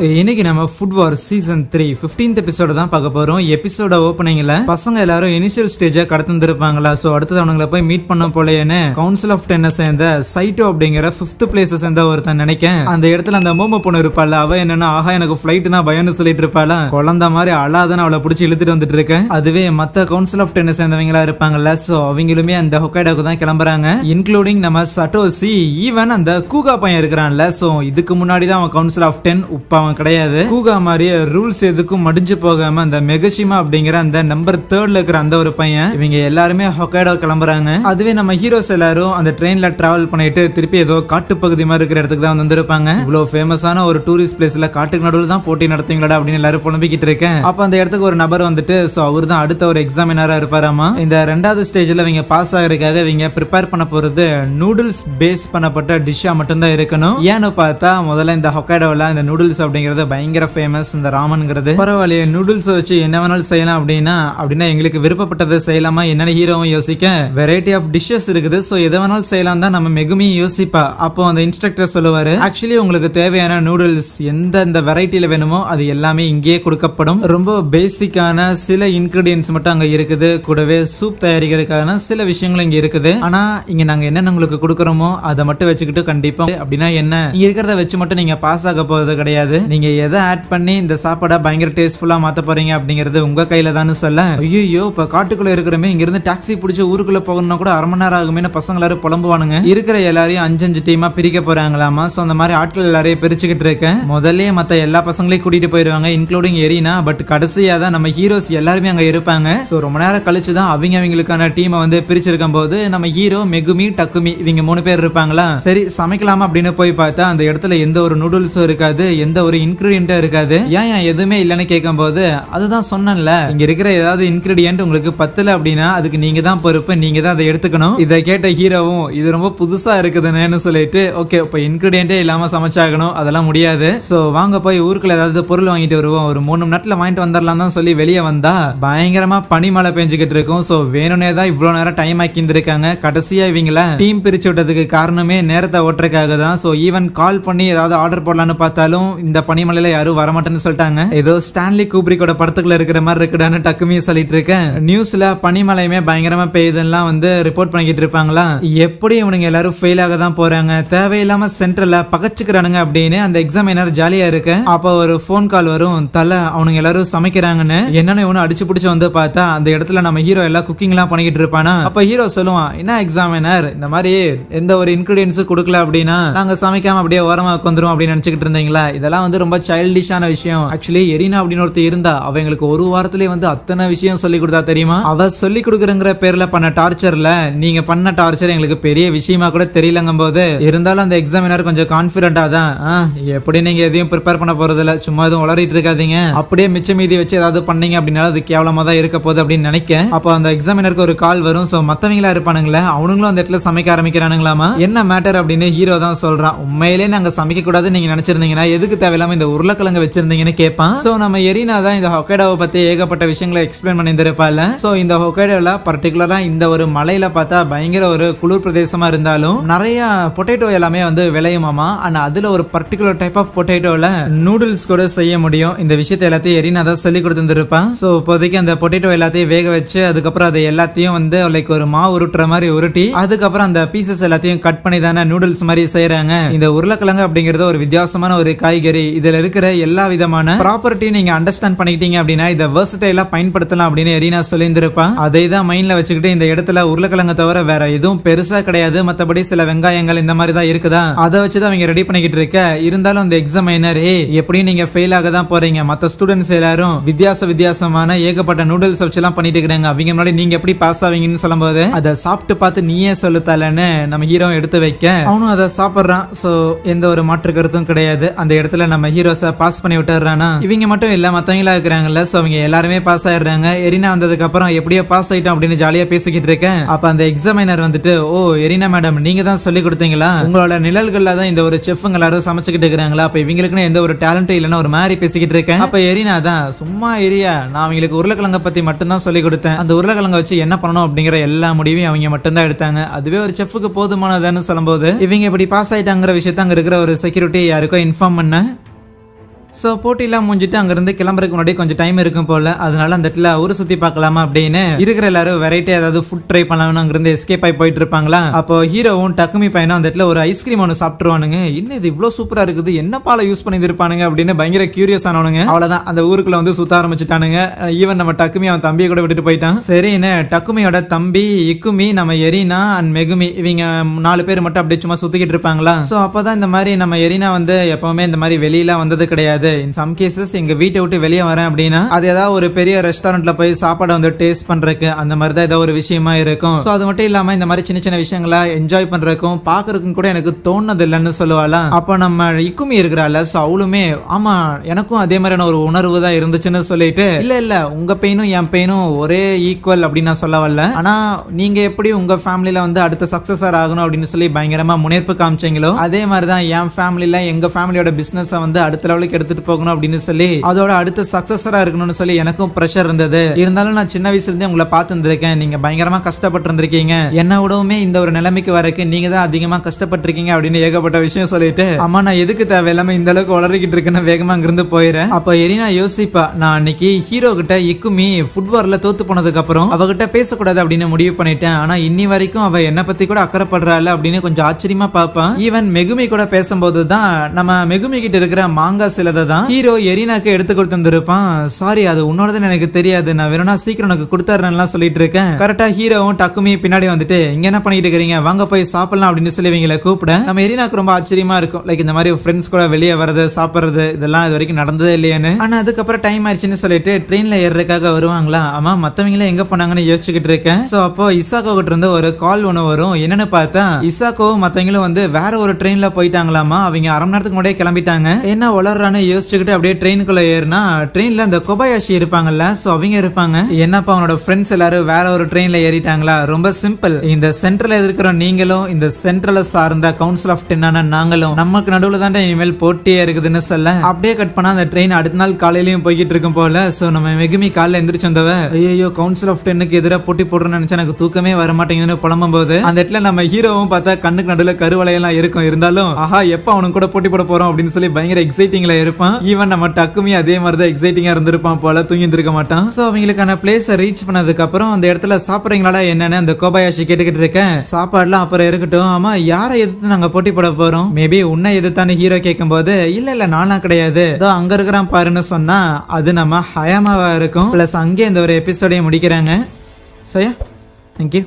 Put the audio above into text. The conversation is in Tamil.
இன்னைக்கு நம்ம ஃபுட் வார் சீசன் 3 15th எபிசோட தான் பார்க்க போறோம். எபிசோட ஓப்பனிங்ல பசங்க எல்லாரும் இனிஷியல் ஸ்டேஜை கடந்துருப்பாங்களா, சோ அடுத்தது அவங்களை போய் மீட் பண்ண போலேன்னு கவுன்சில் ஆஃப் 10 சேர்ந்த சைட்டோ அப்படிங்கிற 5th பிளேஸ் சேர்ந்த ஒருத்தன் நினைக்கேன். அந்த இடத்துல அந்த மோமோ பொண்ணு இருப்பாள், அவ என்னன்னா ஆஹா எனக்கு ஃபிளைட்னா பயம்னு சொல்லிட்டு இருப்பாளா, குழந்தை மாதிரி அழாதன்னு அவளை பிடிச்சி இழுத்துட்டு வந்துட்டு இருக்கேன். அதுவே மத்த கவுன்சில் ஆஃப் 10 சேர்ந்தவங்களா இருப்பாங்கல்ல, சோ அவங்களுமே அந்த ஹொக்கைடோக்கு தான் கிளம்புறாங்க, இன்க்ளூடிங் நம்ம சட்டோசி. ஈவன் அந்த கூகா பையன் இருக்கிறான்ல, சோ இதுக்கு முன்னாடி தான் அவன் கவுன்சில் ஆஃப் 10 உப்பா கிடையாது. கூகா மாதிரி ரூல்ஸ் எதுக்கும் மடிஞ்சு போகாம அந்த மெகஷிமா அப்படிங்கிற அந்த நம்பர் 3ல இருக்கிற அந்த ஒரு பையன், இவங்க எல்லாருமே ஹொக்கைடோ கிளம்புறாங்க. அதுவே நம்ம ஹீரோஸ் எல்லாரும் அந்த ட்ரெயின்ல டிராவல் பண்ணிட்டு திருப்பி ஏதோ காட்டு பகுதி மாதிரி இருக்கிற இடத்துக்கு தான் வந்திருப்பாங்க. இவ்வளவு ஃபேமஸான ஒரு டூரிஸ்ட் பிளேஸ்ல காட்டுக்கு நடுவில் தான் போட்டி நடத்துவீங்களா அப்படின்னு எல்லாரும் புலம்பிக்கிட்டு இருக்கேன். அப்ப அந்த இடத்துக்கு ஒரு நபர் வந்துட்டு, சோ அவர் தான் அடுத்த ஒரு எக்ஸாமினரா இருப்பாராமா. இந்த 2வது ஸ்டேஜ்ல இவங்க பாஸ் ஆகிறதுக்காக இவங்க ப்ரிப்பேர் பண்ண போறது நூடுல்ஸ் பேஸ் பண்ணப்பட்ட டிஷ்ஷா மட்டும் தான் இருக்கணும். ஏன்னு பார்த்தா முதல்ல இந்த ஹொக்கைடோல இந்த நூடுல்ஸ் அப்படிங்கறது பயங்கர ஃபேமஸ். இந்த ராமன்ங்கிறது பரவாயில்லையே, நூடுல்ஸ் வச்சு என்ன வேணாலும் செய்யலாம் அப்படின்னா எங்களுக்கு விருப்பப்பட்டதை செய்யலாமா என்னன்னு ஹீரோவும் யோசிக்க, வெரைட்டி ஆஃப் டிஷ்ஷஸ் இருக்குது, சோ எதை வேணாலும் செய்யலாம் தான் நம்ம மெகுமி யோசிப்பா. அப்போ அந்த இன்ஸ்ட்ரக்டர் சொல்லுவாரு, ஆக்சுவலி உங்களுக்கு தேவையான நூடுல்ஸ் எந்த வெரைட்டில வேணுமோ அது எல்லாமே இங்கேயே கொடுக்கப்படும். ரொம்ப பேசிக்கான சில இன்கிரிடியன்ஸ் மட்டும் அங்க இருக்குது, கூடவே சூப் தயாரிக்கிறதுக்கான சில விஷயங்களும் இங்க இருக்குது. ஆனா இங்க நாங்க என்னென்ன உங்களுக்கு கொடுக்கறோமோ அதை மட்டும் வச்சுக்கிட்டு கண்டிப்பா அப்படின்னா என்ன இங்க இருக்கிறத வச்சு மட்டும் நீங்க பாஸ் ஆக போறது கிடையாது. நீங்க எதை ஆட் பண்ணி இந்த சாப்பாடை பயங்கர டேஸ்ட்ஃபுல்லா மாத்த போறீங்க அப்படிங்கிறது உங்க கையில தான் சொல்ல. ஐயோ இப்ப காட்டுக்குள்ள இருக்கிறமே, இங்க இருந்து டாக்ஸி பிடிச்சி ஊருக்குள்ள போகணும்னா கூட 1/2 மணி நேரம் ஆகுமே பசங்க எல்லாரும் புலம்புவானுங்க. இருக்கிற எல்லாரையும் 5 டீமா பிரிக்க போறாங்களாமா. சோ அந்த மாதிரி ஆட்கள் எல்லாரையும் பிரிச்சுக்கிட்டு இருக்கேன். முதல்ல மத்த எல்லா பசங்களையும் கூட்டிட்டு போயிருவாங்க, இன்க்ளூடிங் எரினா. பட் கடைசியா தான் நம்ம ஹீரோஸ் எல்லாருமே அங்க இருப்பாங்க. சோ ரொம்ப நேரம் கழிச்சு தான் அவங்களுக்கான டீமை வந்து பிரிச்சிருக்கும் போது நம்ம ஹீரோ, மெகுமி, டக்குமி இவங்க 3 பேர் இருப்பாங்களா. சரி சமைக்கலாமா அப்படின்னு போய் பார்த்தா அந்த இடத்துல எந்த ஒரு நூடுல்ஸும் இருக்காது, எந்த ஒரு இன்கிரிடியன்ட்டும் இருக்காது. ஏன் எதுவுமே இல்லைன்னு கேட்கும் போது, அதுதான் சொன்னேன்ல, இங்க இருக்கிற ஏதாவது இன்கிரிடியன்ட் உங்களுக்கு பத்தல அப்படின்னா அதுக்கு நீங்க தான் பொறுப்பு, நீங்க தான் அதை எடுத்துக்கணும். இதை கேட்ட ஹீரோவும் இது ரொம்ப புதுசா இருக்குதுன்னு சொல்லிட்டு, ஓகே இப்ப இன்கிரிடியன்டே இல்லாம சமைச்சாகணும், அதெல்லாம் முடியாது, சோ வாங்க போய் ஊருக்குள்ள ஏதாவது பொருள் வாங்கிட்டு வருவோம், ஒரு 3 மணி நேரத்துல வாங்கிட்டு வந்துடலாம் தான் சொல்லி வெளியே வந்தா பயங்கரமா பனிமழை பெஞ்சுக்கிட்டு இருக்கும். சோ வேணும்னே தான் இவ்வளவு நேரம் டைம் ஆக்கியிருக்காங்க. கடைசியா இவங்கள டீம் பிரிச்சு விட்டதுக்கு காரணமே நேரத்தை ஓட்டுறதுக்காக தான். சோ ஈவன் கால் பண்ணி ஏதாவது ஆர்டர் போடலான்னு பார்த்தாலும் இந்த பனிமலையில யாரும் வரமாட்டேன்னு சொல்லிட்டாங்க. ஏதோ ஸ்டான்லி கூப்ரிக்கோட படத்துக்குள்ள இருக்கிற மாதிரி இருக்குடான்னு டக்குமே சொல்லிட்டு இருக்கேன். நியூஸ்ல பனிமலையுமே பயங்கரமா பெய்யுதுலாம் வந்து ரிப்போர்ட் பண்ணிக்கிட்டு இருப்பாங்களா. எப்படி இவனுங்க எல்லாரும் ஃபெயில் ஆக தான் போறாங்க, தேவையில்லாம சென்டர்ல பகச்சுக்கிறானுங்க அப்படின்னு அந்த எக்ஸாமினர் ஜாலியா இருக்கு. அப்ப ஒரு போன் கால் வரும், தலை அவனுங்க எல்லாரும் சமைக்கிறாங்கன்னு. என்னன்னு இவனு அடிச்சு பிடிச்சு வந்து பார்த்தா அந்த இடத்துல நம்ம ஹீரோ எல்லாம் குக்கிங் எல்லாம் பண்ணிக்கிட்டு இருப்பானா. அப்ப ஹீரோ சொல்லுவான், என்ன எக்ஸாமினர் இந்த மாதிரி எந்த ஒரு இன்கிரிடியன்ஸ் கொடுக்கல அப்படின்னா நாங்க சமைக்காம அப்படியே ஓரமா உட்காந்துரும் அப்படின்னு நினைச்சுக்கிட்டு இருந்தீங்களா. இதெல்லாம் வந்து ரொம்ப சைல்டிஷான விஷயம். ஆக்சுவலி எரினா அப்படின்னு ஒருத்தர் இருந்தா அவங்களுக்கு ஒரு வாரத்திலே வந்து அத்தனை விஷயம் சொல்லி கொடுத்தா தெரியுமா. அவ சொல்லி கொடுக்குறங்கிற பேர்ல பண்ண டார்ச்சர்ல நீங்க பண்ண டார்ச்சர் எங்களுக்கு பெரிய விஷயமா கூட தெரியலங்கும் போது, இருந்தாலும் அந்த எக்ஸாமினர் கொஞ்சம் கான்பிடண்டா தான், எப்படி நீங்க எதையும் ப்ரிப்பேர் பண்ண போறது இல்ல, சும்மா எதுவும் உளறிட்டு இருக்காதீங்க, அப்படியே மிச்ச மீதி வச்சு ஏதாவது பண்ணீங்க அப்படின்னா அது கேவலமா தான் இருக்க போகுது அப்படின்னு நினைக்க. அப்போ அந்த எக்ஸாமினருக்கு ஒரு கால் வரும். சோ மத்தவங்களா இருப்பானுங்களே அவனுங்களும் அந்த இடத்துல சமைக்க ஆரம்பிக்கிறானுங்களாமா. என்ன மேட்டர் அப்படின்னு ஹீரோ தான் சொல்றான், உண்மையிலே நாங்க சமைக்க கூடாது நீங்க நினைச்சிருந்தீங்கன்னா எதுக்கு தேவையில்லாம இந்த உருளைக்கிழங்கு வச்சிருந்தீங்கன்னு கேட்பான். சோ நம்ம எரினா தான் இந்த ஹொக்கைடோவை பத்தி ஏகப்பட்ட விஷயங்களை எக்ஸ்பிளைன் பண்ணியிருப்பாள். சோ இந்த ஹொக்கைடோல பர்டிகுலரா இந்த ஒரு மலையில பார்த்தா பயங்கர ஒரு குளிர் பிரதேசமா இருந்தாலும் நிறைய பொட்டேட்டோ எல்லாமே வந்து விளையுமாமா. ஆனா அதுல ஒரு பர்டிகுலர் டைப் ஆஃப் பொட்டேட்டோல நூடுல்ஸ் கூட செய்ய முடியும். இந்த விஷயத்தை எல்லாத்தையும் எரினா தான் சொல்லி கொடுத்துருப்பான். சோ இப்போதைக்கு அந்த பொட்டேட்டோ எல்லாத்தையும் வேக வச்சு அதுக்கப்புறம் அதை எல்லாத்தையும் வந்து லைக் ஒரு மாவு உருட்டுற மாதிரி உருட்டி அதுக்கப்புறம் அந்த பீசஸ் எல்லாத்தையும் கட் பண்ணி தானே நூடுல்ஸ் மாதிரி செய்யறாங்க. இந்த உருளைக்கிழங்கு அப்படிங்கறது ஒரு வித்தியாசமான ஒரு காய்கறி. இதுல இருக்கிற எல்லா விதமான ப்ராப்பர்ட்டி நீங்க அண்டர்ஸ்டாண்ட் பண்ணிட்டீங்க அப்படின்னா இதை வெர்சடைலா பயன்படுத்தலாம் அப்படின்னு எரினா சொல்லியிருந்திருப்பான். அதை தான் மைண்ட்ல வச்சுக்கிட்டு இந்த இடத்துல உருளைக்கிழங்கு தவிர வேற எதுவும் பெருசா கிடையாது, மத்தபடி சில வெங்காயங்கள் இந்த மாதிரி தான் இருக்குதா, அதை வச்சுதான் அவங்க ரெடி பண்ணிக்கிட்டு இருக்க. இருந்தாலும் அந்த எக்ஸாமினர், எப்படியும் நீங்க ஃபெயில் ஆக தான் போறீங்க, மத்த ஸ்டூடெண்ட்ஸ் எல்லாரும் வித்தியாசமான ஏகப்பட்ட நூடுல்ஸ் வச்சு எல்லாம் பண்ணிட்டு இருக்காங்க, அவங்க முன்னாடி நீங்க எப்படி பாஸ் ஆவீங்கன்னு சொல்லும் போது அதை சாப்பிட்டு பார்த்து நீயே சொல்லுத்தாலன்னு நம்ம ஹீரோ எடுத்து வைக்க அவனும் அதை சாப்பிடுறான். சோ எந்த ஒரு மாற்று கருத்தும் கிடையாது. அந்த இடத்துல நம்ம ஹீரோஸை பாஸ் பண்ணி விட்டுறானா. இவங்க மட்டும் இல்ல மத்தவங்களா இருக்கிறாங்கல்ல, சோ அவங்க எல்லாருமே பாஸ் ஆயிடுறாங்க. எரினா வந்ததுக்கு அப்புறம் எப்படியோ பாஸ் ஆயிட்டோம் அப்படின்னு ஜாலியா பேசிக்கிட்டு இருக்கேன். அப்ப அந்த எக்ஸாமினர் வந்துட்டு, ஓ எரினா மேடம் நீங்க தான் சொல்லி கொடுத்தீங்களா, உங்களோட நிழல்கள்ல தான் இந்த ஒரு செஃப்ங்க எல்லாரும் சமைச்சுக்கிட்டு இருக்காங்களா, அப்ப இவங்களுக்குன்னு எந்த ஒரு டேலண்டும் இல்லைன்னா ஒரு மாதிரி பேசிக்கிட்டு இருக்கேன். அப்ப எரினா தான், சும்மா எரியா நான் அவங்களுக்கு உருளைக்கிழங்க பத்தி மட்டும் தான் சொல்லி கொடுத்தேன், அந்த உருளைக்கிழங்க வச்சு என்ன பண்ணணும் அப்படிங்கிற எல்லா முடிவையும் அவங்க மட்டும் தான் எடுத்தாங்க, அதுவே ஒரு செஃப்க்கு போதுமானதுன்னு சொல்லும்போது இவங்க இப்படி பாஸ் ஆயிட்டாங்கிற விஷயத்த அங்க இருக்கிற ஒரு செக்யூரிட்டி யாருக்கோ இன்ஃபார்ம் பண்ண. சோ போட்டிலாம் முடிஞ்சிட்டு அங்க இருந்து கிளம்புறதுக்கு முன்னாடி கொஞ்சம் டைம் இருக்கும் போல, அதனால அந்த இடத்துல ஊரை சுத்தி பார்க்கலாமா அப்படின்னு இருக்கிற எல்லாரும் வெரைட்டி ஏதாவது ஃபுட் ட்ரை பண்ணலாம்னு அங்க இருந்து எஸ்கேப் ஆகி போயிட்டு இருப்பாங்களா. அப்போ ஹீரோவும் டக்குமி பையனும் அந்த இடத்துல ஒரு ஐஸ்கிரீம் ஒன்று சாப்பிட்டுருவானுங்க. இன்னும் இது இவ்வளவு சூப்பரா இருக்குது, என்ன பாலை யூஸ் பண்ணி இருப்பானுங்க அப்படின்னு பயங்கர கியூரியஸ் ஆனவனுங்க. அவ்வளவுதான் அந்த ஊருக்குள்ள வந்து சுத்த ஆரம்பிச்சுட்டானுங்க. ஈவன் நம்ம டக்குமி அவன் தம்பியை கூட விட்டுட்டு போயிட்டான். சரின்னு டக்குமியோட தம்பி இக்குமி, நம்ம எரினா அண்ட் மெகுமி இவங்க 4 பேர் மட்டும் அப்படியே சும்மா சுத்திக்கிட்டு இருப்பாங்களா. சோ அப்பதான் இந்த மாதிரி நம்ம எரினா வந்து எப்பவுமே இந்த மாதிரி வெளியில வந்தது கிடையாது. இன் சம் கேசஸ் எங்க வீட்டை விட்டு வெளியே வரேன் அப்படின்னா அது ஏதாவது ஒரு பெரிய ரெஸ்டாரண்ட்ல போய் சாப்பாடு வந்து டேஸ்ட் பண்றதுக்கு அந்த மாதிரி தான் ஏதோ ஒரு விஷயமா இருக்கும். சோ அது மட்டும் இல்லாம இந்த மாதிரி சின்ன சின்ன விஷயங்களா என்ஜாய் பண்றதுக்கும் பாக்குறதுக்கும் கூட எனக்கு தோணுது இல்லைன்னு சொல்லுவாளா. அப்ப நம்ம இக்குமி இருக்கிறாள். சோ அவளுமே ஆமா எனக்கும் அதே மாதிரியான ஒரு உணர்வு தான் இருந்துச்சுன்னு சொல்லிட்டு இல்ல உங்க பெயினும் என் பெயினும் ஒரே ஈக்குவல் அப்படின்னு நான் சொல்ல வரல. ஆனா நீங்க எப்படி உங்க ஃபேமிலில வந்து அடுத்த சக்சஸர் ஆகணும் அப்படின்னு சொல்லி பயங்கரமா முனைப்பு காமிச்சீங்களோ அதே மாதிரிதான் என் ஃபேமிலில எங்க ஃபேமிலியோட பிசினஸ் வந்து அடுத்த லெவலுக்கு எடுத்துட்டு போகணும் அப்படின்னு சொல்லி அதோட அடுத்த சக்சஸரா இருக்கணும்னு சொல்லி எனக்கும் பிரஷர் இருந்தது. இருந்தாலும் நான் சின்ன வயசுல இருந்தே உங்களை பார்த்து இருந்திருக்கேன். நீங்க பயங்கரமா கஷ்டப்பட்டு இருந்திருக்கீங்க. என்ன விடவுமே இந்த ஒரு நிலைமைக்கு வரைக்கும் நீங்க தான் அதிகமா கஷ்டப்பட்டிருக்கீங்க அப்படின்னு ஏகப்பட்ட விஷயம் சொல்லிட்டு அம்மா நான் எதுக்கு தேவையில்லாம இந்த அளவுக்கு வளர்க்கிட்டு இருக்கேன்னு வேகமா அங்கிருந்து போயிடுறேன். அப்ப எரினா யோசிப்பா, நான் அன்னைக்கு ஹீரோ கிட்ட இக்குமி ஃபுட்பால்ல தோத்து போனதுக்கு அப்புறம் அவகிட்ட பேசக்கூடாது அப்படின்னு முடிவு பண்ணிட்டேன். ஆனா இன்னி வரைக்கும் அவ என்ன பத்தி கூட அக்கறைப்படுறாள் அப்படின்னு கொஞ்சம் ஆச்சரியமா பாப்பான். ஈவன் மெகுமி கூட பேசும்போது தான் நம்ம மெகுமி கிட்ட இருக்கிற மாங்கா சிலதை தான் ஹீரோ எரினாக்கு எடுத்து கொடுத்திருப்பான். சாரி அது உன்னோடதுன்னு எனக்கு தெரியாது, நான் வேணும்னா சீக்கிரம் உனக்கு கொடுத்துறேன்லாம் சொல்லிட்டு இருக்கேன். கரெக்டா ஹீரோவும் டக்குமி பின்னாடி வந்துட்டு இங்க என்ன பண்ணிட்டு இருக்கீங்க, வாங்க போய் சாப்பிடலாம் அப்படின்னு சொல்லி இவங்களை கூப்பிட நம்ம எரினாக்கு ரொம்ப ஆச்சரியமா இருக்கும். லைக் இந்த மாதிரி ஃப்ரெண்ட்ஸ் கூட வெளியே வரது சாப்பிடுறது இதெல்லாம் இது வரைக்கும் நடந்ததே இல்லையான்னு. ஆனா அதுக்கப்புறம் டைம் ஆயிடுச்சுன்னு சொல்லிட்டு ட்ரெயின்ல ஏறதுக்காக வருவாங்களா. ஆமா மத்தவங்களே எங்க போனாங்கன்னு யோசிச்சுக்கிட்டு இருக்கேன். சோ அப்போ இசாக்கோ கிட்ட இருந்து ஒரு கால் ஒன்று வரும். என்னன்னு பார்த்தா இசாக்கோ மத்தவங்களும் வந்து வேற ஒரு ட்ரெயின்ல போயிட்டாங்களாமா. அவங்க அரை மணி நேரத்துக்கு முன்னாடியே கிளம்பிட்டாங்க. என்ன வளர்றான்னு யோசிச்சுக்கிட்டு அப்படியே ட்ரெயினுக்குள்ள ஏறினா ட்ரெயின்ல அந்த கொபாயாஷி இருப்பாங்கல்ல, சோ அவங்க இருப்பாங்க. என்னப்பா அவனோட ஃப்ரெண்ட்ஸ் எல்லாரும் வேற ஒரு ட்ரெயின்ல ஏறிட்டாங்களா. ரொம்ப சிம்பிள், இந்த சென்ட்ரல்ல இருக்கிற நீங்களும் இந்த சென்ட்ரல சார்ந்த கவுன்சில் ஆஃப் 10 நாங்களும் நமக்கு நடுவுல தான் இனிமேல் போட்டியே இருக்குதுன்னு சொல்ல அப்படியே கட் பண்ணா அந்த ட்ரெயின் அடுத்த நாள் காலையிலயும் போய்கிட்டு இருக்கும் போல. சோ நம்ம மெகுமி காலைல எந்திரிச்சு வந்தவ ஐயோ கவுன்சில் ஆஃப் 10க்கு எதிராக போட்டி போடுறேன்னு நினைச்சா எனக்கு தூக்கமே வர மாட்டேங்குதுன்னு புலம்பும் போது அந்த இடத்துல நம்ம ஹீரோவும் பார்த்தா கண்ணுக்கு நடுவுல கருவளையெல்லாம் இருக்கும். இருந்தாலும் ஆஹா எப்ப அவனுக்கு கூட போட்டி போட போறோம் அப்படின்னு சொல்லி பயங்கர எக்ஸைட்டிங்ல இருப்பான். ஈவன் நம்ம டக்குமி அதே மாதிரி தான் எக்ஸைட்டிங்கா இருந்திருப்பான் போல, தூங்கி இருக்க மாட்டான். சோ அவங்களுக்கான பிளேஸ் ரீச் பண்ணதுக்கு அப்புறம் அந்த இடத்துல சாப்பிடுறீங்களா என்னன்னு அந்த கோபாயாஷி கேட்டுக்கிட்டு இருக்கேன். சாப்பாடுலாம் அப்புறம் இருக்கட்டும், ஆமா யாரை எதிர்த்து நாங்க போட்டி போட போறோம், மேபி உன்னை எதிர்த்தான்னு ஹீரோ கேட்கும் போது இல்ல நானா கிடையாது அங்க இருக்கிறான் பாருன்னு சொன்னா அது நம்ம ஹயாமாவா இருக்கும். பிளஸ் அங்கே இந்த ஒரு எபிசோடையும் முடிக்கிறாங்க. சரியா, தேங்க்யூ.